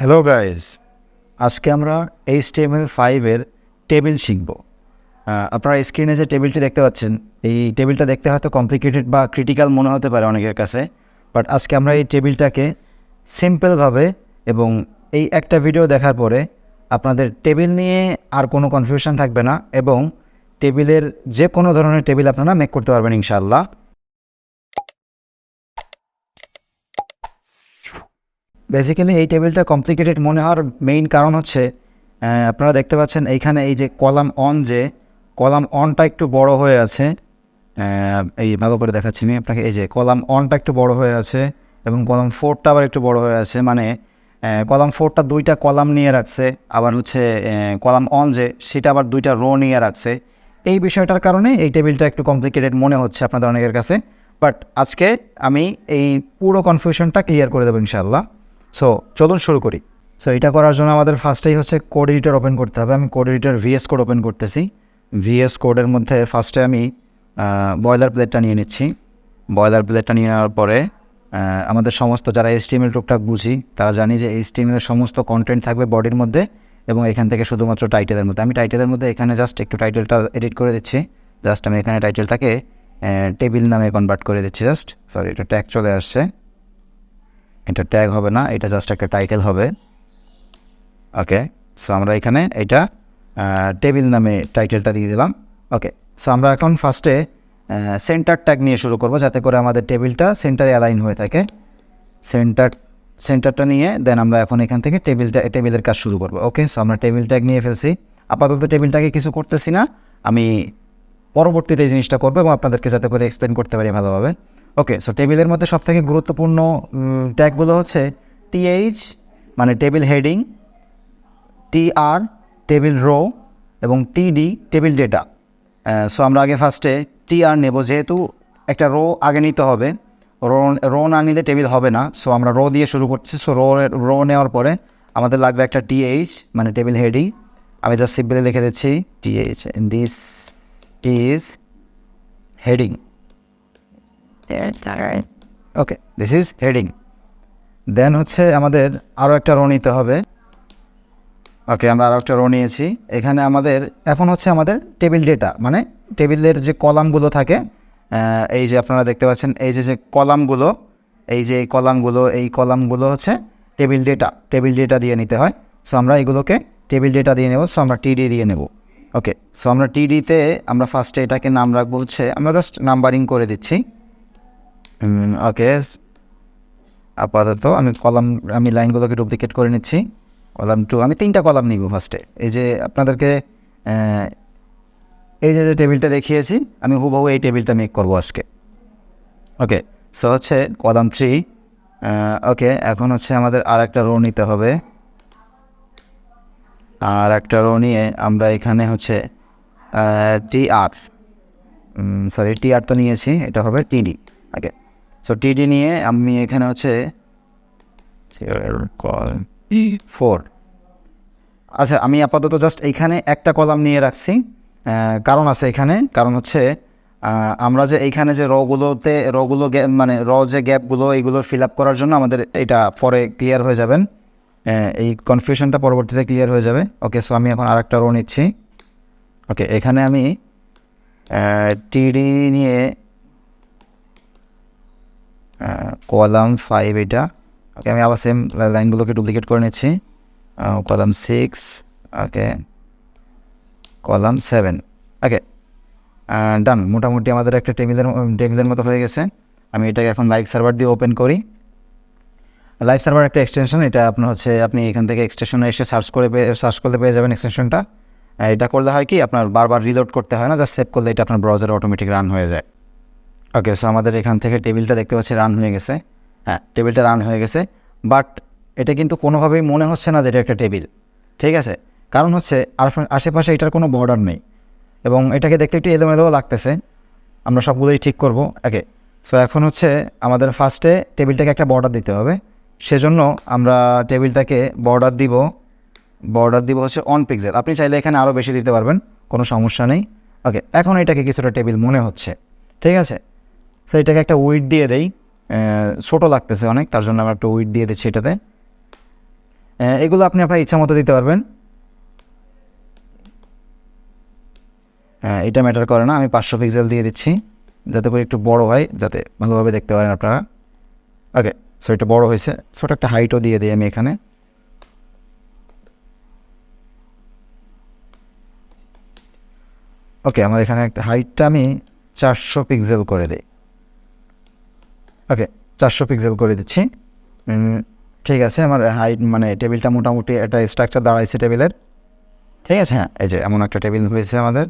Hello guys, আজকে আমরা HTML5 এর টেবিল শিখব। আপনারা স্ক্রিনে যে টেবিলটি দেখতে পাচ্ছেন, এই টেবিলটা দেখতে হয়তো কমপ্লিকেটেড বা ক্রিটিক্যাল মনে হতে পারে অনেকের কাছে, বাট আজকে আমরা এই টেবিলটাকে সিম্পলভাবে এবং এই একটা ভিডিও দেখার পরে আপনাদের টেবিল নিয়ে আর কোনো কনফিউশন থাকবে না এবং টেবিলের যে কোনো ধরনের টেবিল আপনারা মেক করতে পারবেন ইনশাআল্লাহ। বেসিক্যালি এই টেবিলটা কমপ্লিকেটেড মনে হওয়ার মেইন কারণ হচ্ছে আপনারা দেখতে পাচ্ছেন এইখানে এই যে কলাম অনটা একটু বড় হয়ে আছে। এই ভালো করে দেখাচ্ছি আমি আপনাকে, এই যে কলাম অনটা একটু বড় হয়ে আছে এবং কলাম ফোরটা আবার একটু বড় হয়ে আছে, মানে কলাম ফোরটা দুইটা কলাম নিয়ে রাখছে, আবার হচ্ছে কলাম অন যে সেটা আবার দুইটা রো নিয়ে রাখছে। এই বিষয়টার কারণে এই টেবিলটা একটু কমপ্লিকেটেড মনে হচ্ছে আপনাদের অনেকের কাছে, বাট আজকে আমি এই পুরো কনফিউশনটা ক্লিয়ার করে দেবো ইনশাআল্লাহ। সো চলুন শুরু করি। সো এটা করার জন্য আমাদের ফার্স্টেই হচ্ছে কোড এডিটর ওপেন করতে হবে। আমি code editor VS code open করতেছি। VS কোডের মধ্যে ফার্স্টে আমি বয়লার প্লেটটা নিয়ে নিচ্ছি। বয়লার প্লেটটা নিয়ে নেওয়ার পরে আমাদের সমস্ত যারা HTML টুকটাক বুঝি তারা জানি যে HTML এর সমস্ত কন্টেন্ট থাকবে বডির মধ্যে এবং এখান থেকে শুধুমাত্র টাইটেলের মধ্যে। আমি টাইটেলের মধ্যে এখানে জাস্ট একটু টাইটেলটা এডিট করে দিচ্ছি। জাস্ট আমি এখানে টাইটেলটাকে টেবিল নামে কনভার্ট করে দিচ্ছি। এটা ট্যাগ চলে আসছে, এটা ট্যাগ হবে না, এটা জাস্ট একটা টাইটেল হবে। ওকে, সো আমরা এখানে এটা টেবিল নামে টাইটেলটা দিয়ে দিলাম। ওকে, সো আমরা এখন ফার্স্টে সেন্টার ট্যাগ নিয়ে শুরু করব, যাতে করে আমাদের টেবিলটা সেন্টারে অ্যালাইন হয়ে থাকে। সেন্টারটা নিয়ে দেন আমরা এখন এখান থেকে টেবিলের কাজ শুরু করব। ওকে, সো আমরা টেবিল ট্যাগ নিয়ে ফেলছি। আপাতত টেবিলটাকে কিছু করতেছি না, আমি পরবর্তীতে এই জিনিসটা করবো এবং আপনাদেরকে যাতে করে এক্সপ্লেন করতে পারি ভালোভাবে। ওকে, সো টেবিলের মধ্যে সবথেকে গুরুত্বপূর্ণ ট্যাগগুলো হচ্ছে TH মানে table heading, TR table row এবং TD টেবিল ডেটা। সো আমরা আগে ফার্স্টে TR নেব, যেহেতু একটা রো আগে নিতে হবে। রো না নিলে টেবিল হবে না, সো আমরা রো দিয়ে শুরু করছি। সো রো নেওয়ার পরে আমাদের লাগবে একটা TH মানে টেবিল হেডিং। আমি জাস্ট সিম্পলি লিখে দিচ্ছি TH, this is heading. Okay, this is heading. Then হচ্ছে আমাদের আরও একটা রো নিতে হবে। ওকে, আমরা আরও একটা রো নিয়েছি। এখানে আমাদের এখন হচ্ছে আমাদের টেবিল ডেটা, মানে টেবিলের যে কলামগুলো থাকে, এই যে আপনারা দেখতে পাচ্ছেন এই যে কলামগুলো, এই কলামগুলো হচ্ছে টেবিল ডেটা দিয়ে নিতে হয়। সো আমরা এগুলোকে টেবিল ডেটা দিয়ে নেব। সো আমরা TD দিয়ে নেব। ওকে, সো আমরা TDতে আমরা ফার্স্টে এটাকে নাম রাখবো হচ্ছে, আমরা জাস্ট নাম্বারিং করে দিচ্ছি। ওকে, আপাতত আমি লাইনগুলোকে ডুপ্লিকেট করে নিচ্ছি। কলাম 2 আমি 3টা কলাম নিব ফার্স্টে। এই যে আপনাদেরকে এই যে টেবিলটা দেখিয়েছি, আমি হুবহু এই টেবিলটা মেক করবো আজকে। ওকে, সো হচ্ছে কলাম 3। ওকে, এখন হচ্ছে আমাদের আর একটা রো নিতে হবে। আর একটা রো নিয়ে আমরা এখানে হচ্ছে TR তো নিয়েছি, এটা হবে TD। ওকে, সো TD নিয়ে আমি এখানে হচ্ছে 4। আচ্ছা, আমি আপাতত জাস্ট এইখানে একটা কলাম নিয়ে রাখছি। কারণ আছে এখানে, কারণ হচ্ছে আমরা যে এইখানে যে রগুলো মানে যে গ্যাপগুলো এইগুলো ফিল আপ করার জন্য আমাদের এটা পরে ক্লিয়ার হয়ে যাবেন, এই কনফিউশনটা পরবর্তীতে ক্লিয়ার হয়ে যাবে। ওকে, সো আমি এখন আর একটা রো নিচ্ছি। ওকে, এখানে আমি TD নিয়ে কলাম 5 এটা। ওকে, আমি আবার সেম লাইনগুলোকে ডুপ্লিকেট করে নিচ্ছি। কলাম 6, ওকে, কলাম 7। ওকে, ডান। মোটামুটি আমাদের একটা টেবিলের মতো হয়ে গেছে। আমি এটাকে এখন লাইভ সার্ভার দিয়ে ওপেন করি। লাইভ সার্ভার একটা এক্সটেনশন, এটা আপনি এখান থেকে এক্সটেনশনে এসে সার্চ করলে পেয়ে যাবেন এক্সটেনশনটা। এটা করলে হয় কি, আপনার বারবার রিলোড করতে হয় না, জাস্ট সেভ করলে এটা আপনার ব্রাউজারে অটোমেটিক রান হয়ে যায়। ওকে, সো আমাদের এখান থেকে টেবিলটা দেখতে পাচ্ছি রান হয়ে গেছে। হ্যাঁ, টেবিলটা রান হয়ে গেছে, বাট এটা কিন্তু কোনোভাবেই মনে হচ্ছে না যে এটা একটা টেবিল। ঠিক আছে, কারণ হচ্ছে আশেপাশে এটার কোনো বর্ডার নেই এবং এটাকে দেখতে একটু এলোমেলোও লাগতেছে। আমরা সবগুলোই ঠিক করব। ওকে, সো এখন হচ্ছে আমাদের ফার্স্টে টেবিলটাকে একটা বর্ডার দিতে হবে। সেজন্য আমরা টেবিলটাকে বর্ডার দিব হচ্ছে অন পিক্সেল। আপনি চাইলে এখানে আরও বেশি দিতে পারবেন, কোনো সমস্যা নেই। ওকে, এখন এটাকে কিছুটা টেবিল মনে হচ্ছে। ঠিক আছে, সো এটাকে একটা উইডথ দিয়ে দেই, ছোটো লাগতেছে অনেক, তার জন্য আমরা একটা উইডথ দিয়ে দিচ্ছি এটাতে। এগুলো আপনি আপনার ইচ্ছা মতো দিতে পারবেন, এটা ম্যাটার করে না। আমি 500 পিক্সেল দিয়ে দিচ্ছি যাতে করে একটু বড় হয়, যাতে ভালোভাবে দেখতে পারেন আপনারা। ওকে, সো এটা বড় হয়েছে। ছোটো একটা হাইটও দিয়ে দিই আমি এখানে। ওকে, আমার এখানে একটা হাইটটা আমি 400 পিক্সেল করে দিই। ওকে, 400 পিক্সেল করে দিচ্ছি। ঠিক আছে, আমার হাইট মানে টেবিলটা মোটামুটি একটা স্ট্রাকচার দাঁড়াইছে টেবিলের। ঠিক আছে, হ্যাঁ, এই যে এমন একটা টেবিল হয়েছে আমাদের।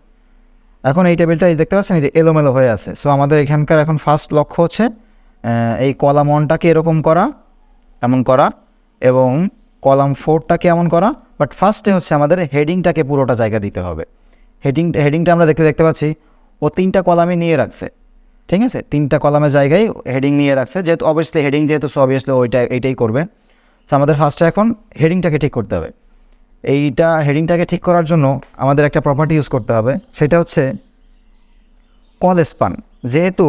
এখন এই টেবিলটা দেখতে পাচ্ছেন এই যে এলোমেলো হয়ে আছে। সো আমাদের এখানকার এখন ফার্স্ট লক্ষ্য হচ্ছে এই কলাম 1টাকে এরকম করা, এমন করা, এবং কলাম 4টাকে এমন করা। বাট ফার্স্টে হচ্ছে আমাদের হেডিংটাকে পুরোটা জায়গা দিতে হবে। হেডিংটা আমরা দেখতে পাচ্ছি ও 3টা কলামে নিয়ে রাখছে। ঠিক আছে, 3টা কলামের জায়গায় হেডিং নিয়ে রাখছে, যেহেতু অবভিয়াসলি হেডিং যেহেতু সো অবভিয়াসলি এইটাই করবে। সো আমাদের ফার্স্টে এখন হেডিংটাকে ঠিক করতে হবে। হেডিংটাকে ঠিক করার জন্য আমাদের একটা প্রপার্টি ইউজ করতে হবে, সেটা হচ্ছে কল স্পান। যেহেতু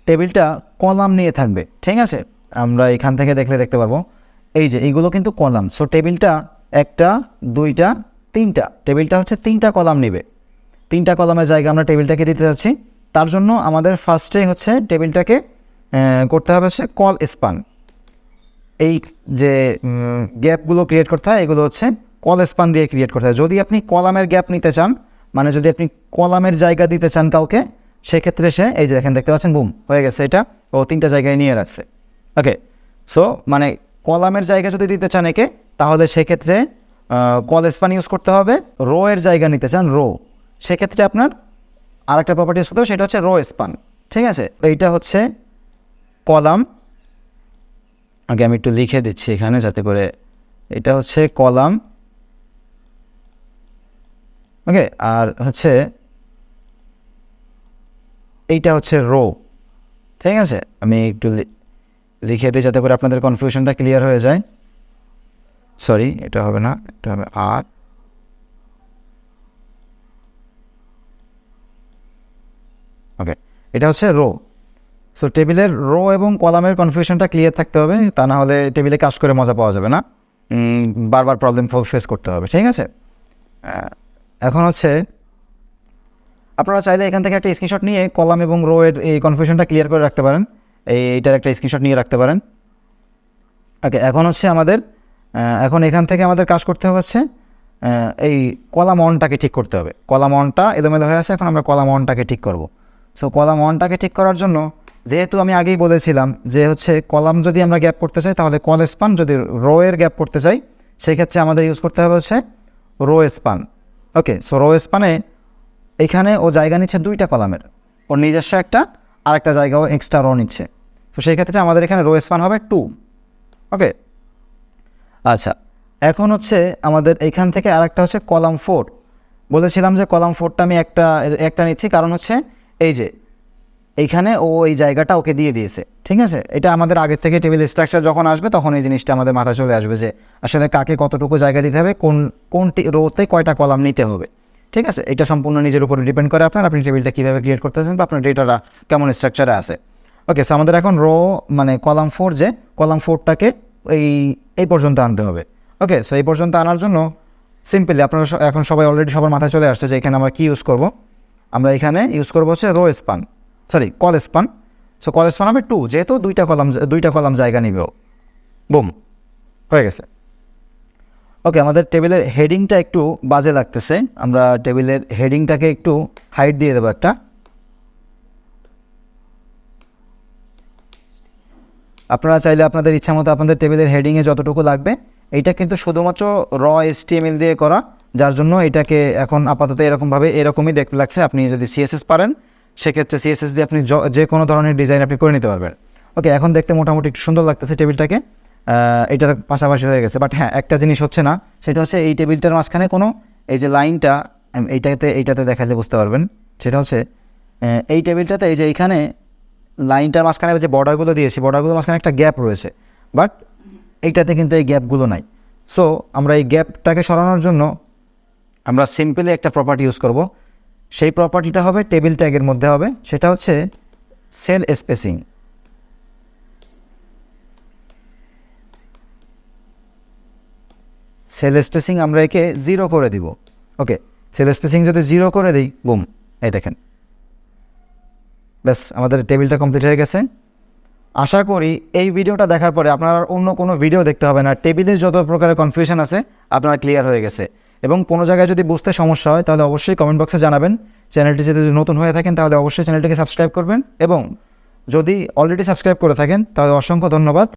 টেবিলটা কলাম নিয়ে থাকবে, ঠিক আছে, আমরা এখান থেকে দেখতে পারবো এই যে এইগুলো কিন্তু কলাম। সো টেবিলটা 1টা 2টা 3টা, টেবিলটা হচ্ছে 3টা কলাম নেবে। 3টা কলামের জায়গা আমরা টেবিলটাকে দিতে যাচ্ছি। তার জন্য আমাদের ফার্স্টে হচ্ছে টেবিলটাকে করতে হবে হচ্ছে কল স্পান। এই যে গ্যাপগুলো ক্রিয়েট করতে হয় এগুলো হচ্ছে কল স্পান দিয়ে ক্রিয়েট করতে হয়। যদি আপনি কলামের গ্যাপ নিতে চান, মানে যদি আপনি কলামের জায়গা দিতে চান কাউকে, সেক্ষেত্রে সে এই যে দেখেন, দেখতে পাচ্ছেন, বুম হয়ে গেছে, এটা ও 3টা জায়গায় নিয়ে রাখছে। ওকে, সো মানে কলামের জায়গা যদি দিতে চান একে, তাহলে সেক্ষেত্রে কল স্পান ইউজ করতে হবে। রো এর জায়গা নিতে চান, রো, সেক্ষেত্রে আপনার আরেকটা প্রপার্টি ইউজ করতে হবে, সেটা হচ্ছে রো স্পান। ঠিক আছে, এইটা হচ্ছে কলাম। আগে আমি একটু লিখে দিচ্ছি এখানে যাতে করে, এটা হচ্ছে কলাম। ওকে, আর হচ্ছে এইটা হচ্ছে রো। ঠিক আছে, আমি একটু লিখে দিই যাতে করে আপনাদের কনফিউশনটা ক্লিয়ার হয়ে যায়। সরি, এটা হবে না, এটা হবে আর। ওকে, এটা হচ্ছে রো। সো টেবিলের রো এবং কলামের কনফিউশনটা ক্লিয়ার থাকতে হবে, তা না হলে টেবিলে কাজ করে মজা পাওয়া যাবে না, বারবার প্রবলেম ফেস করতে হবে। ঠিক আছে, এখন হচ্ছে আপনারা চাইলে এখান থেকে একটা স্ক্রিনশট নিয়ে কলাম এবং রো এর এই কনফিউশনটা ক্লিয়ার করে রাখতে পারেন, এইটার একটা স্ক্রিনশট নিয়ে রাখতে পারেন। ওকে, এখন হচ্ছে আমাদের এখন এখান থেকে আমাদের কাজ করতে হচ্ছে এই কলাম 1টাকে ঠিক করতে হবে। কলাম 1টা এলোমেলো হয়ে আছে, এখন আমরা কলাম 1টাকে ঠিক করব। সো কলাম 1টাকে ঠিক করার জন্য, যেহেতু আমি আগেই বলেছিলাম যে হচ্ছে কলাম যদি আমরা গ্যাপ করতে চাই তাহলে কল স্পান, যদি রো এর গ্যাপ করতে চাই সেক্ষেত্রে আমাদের ইউজ করতে হবে হচ্ছে রো স্পান। ওকে, সো রো স্পানে এখানে ও জায়গা নিচ্ছে 2টা কলামের, ওর নিজস্ব একটা আর একটা জায়গাও এক্সট্রা রো নিচ্ছে। তো সেই ক্ষেত্রে আমাদের এখানে রো স্পান হবে 2। ওকে, আচ্ছা, এখন হচ্ছে আমাদের এখান থেকে আরেকটা হচ্ছে কলাম 4। বলেছিলাম যে কলাম 4টা আমি একটা নিচ্ছি, কারণ হচ্ছে এই যে এইখানে ও এই জায়গাটা ওকে দিয়ে দিয়েছে। ঠিক আছে, এটা আমাদের আগের থেকে টেবিল স্ট্রাকচার যখন আসবে তখন এই জিনিসটা আমাদের মাথায় চলে আসবে যে আসলে কাকে কতটুকু জায়গা দিতে হবে, কোন রোতে কয়টা কলাম নিতে হবে। ঠিক আছে, এটা সম্পূর্ণ নিজের উপরে ডিপেন্ড করে আপনি টেবিলটা কীভাবে ক্রিয়েট করতেছেন বা আপনার ডেটাটা কেমন স্ট্রাকচারে আছে। ওকে, সো আমাদের এখন রো মানে কলাম 4, যে কলাম 4টাকে এই পর্যন্ত আনতে হবে। ওকে, সো এই পর্যন্ত আনার জন্য সিম্পলি আপনারা এখন সবাই অলরেডি সবার মাথায় চলে আসছে যে এখানে আমরা কী ইউজ করব। আমরা এখানে ইউজ করবো হচ্ছে row span, sorry col span. So col span হবে 2, যেহেতু 2টা কলাম জায়গা নিবেও। বুম, হয়ে গেছে। ওকে, আমাদের টেবিলের হেডিংটা একটু বাজে লাগতেছে, আমরা টেবিলের হেডিংটাকে একটু হাইট দিয়ে দেবো একটা। আপনারা চাইলে আপনাদের ইচ্ছা মতো আপনাদের টেবিলের হেডিংয়ে যতটুকু লাগবে, এইটা কিন্তু শুধুমাত্র র HTML দিয়ে করা, যার জন্য এটাকে এখন আপাতত এরকমই দেখতে লাগছে। আপনি যদি CSS পারেন সেক্ষেত্রে CSS দিয়ে আপনি যে কোনো ধরনের ডিজাইন আপনি করে নিতে পারবেন। ওকে, এখন দেখতে মোটামুটি একটু সুন্দর লাগতেছে টেবিলটাকে, এটার পাশাপাশি হয়ে গেছে। বাট হ্যাঁ, একটা জিনিস হচ্ছে না, সেটা হচ্ছে এই টেবিলটার মাঝখানে কোনো এই যে লাইনটা এইটাতে দেখালে বুঝতে পারবেন, সেটা হচ্ছে এই টেবিলটাতে এই যে এইখানে লাইনটার মাঝখানে যে বর্ডারগুলো দিয়েছি, বর্ডারগুলোর মাঝখানে একটা গ্যাপ রয়েছে, বাট এইটাতে কিন্তু এই গ্যাপগুলো নাই। সো আমরা এই গ্যাপটাকে সরানোর জন্য আমরা সিম্পলি একটা প্রপার্টি ইউজ করব। সেই প্রপার্টিটা হবে টেবিল ট্যাগের মধ্যে হবে, সেটা হচ্ছে সেল স্পেসিং। সেল স্পেসিং আমরা একে 0 করে দিব। ওকে, সেল স্পেসিং যদি 0 করে দিই, বুম, এই দেখেন, ব্যাস আমাদের টেবিলটা কমপ্লিট হয়ে গেছে। আশা করি এই ভিডিওটা দেখার পরে আপনার আর অন্য কোনো ভিডিও দেখতে হবে না, টেবিলের যত প্রকারের কনফিউশন আছে আপনার ক্লিয়ার হয়ে গেছে। এবং কোনো জায়গায় যদি বুঝতে সমস্যা হয় তাহলে অবশ্যই কমেন্ট বক্সে জানাবেন। চ্যানেলটি যদি নতুন হয়ে থাকেন তাহলে অবশ্যই চ্যানেলটিকে সাবস্ক্রাইব করবেন, এবং যদি অলরেডি সাবস্ক্রাইব করে থাকেন তাহলে অসংখ্য ধন্যবাদ।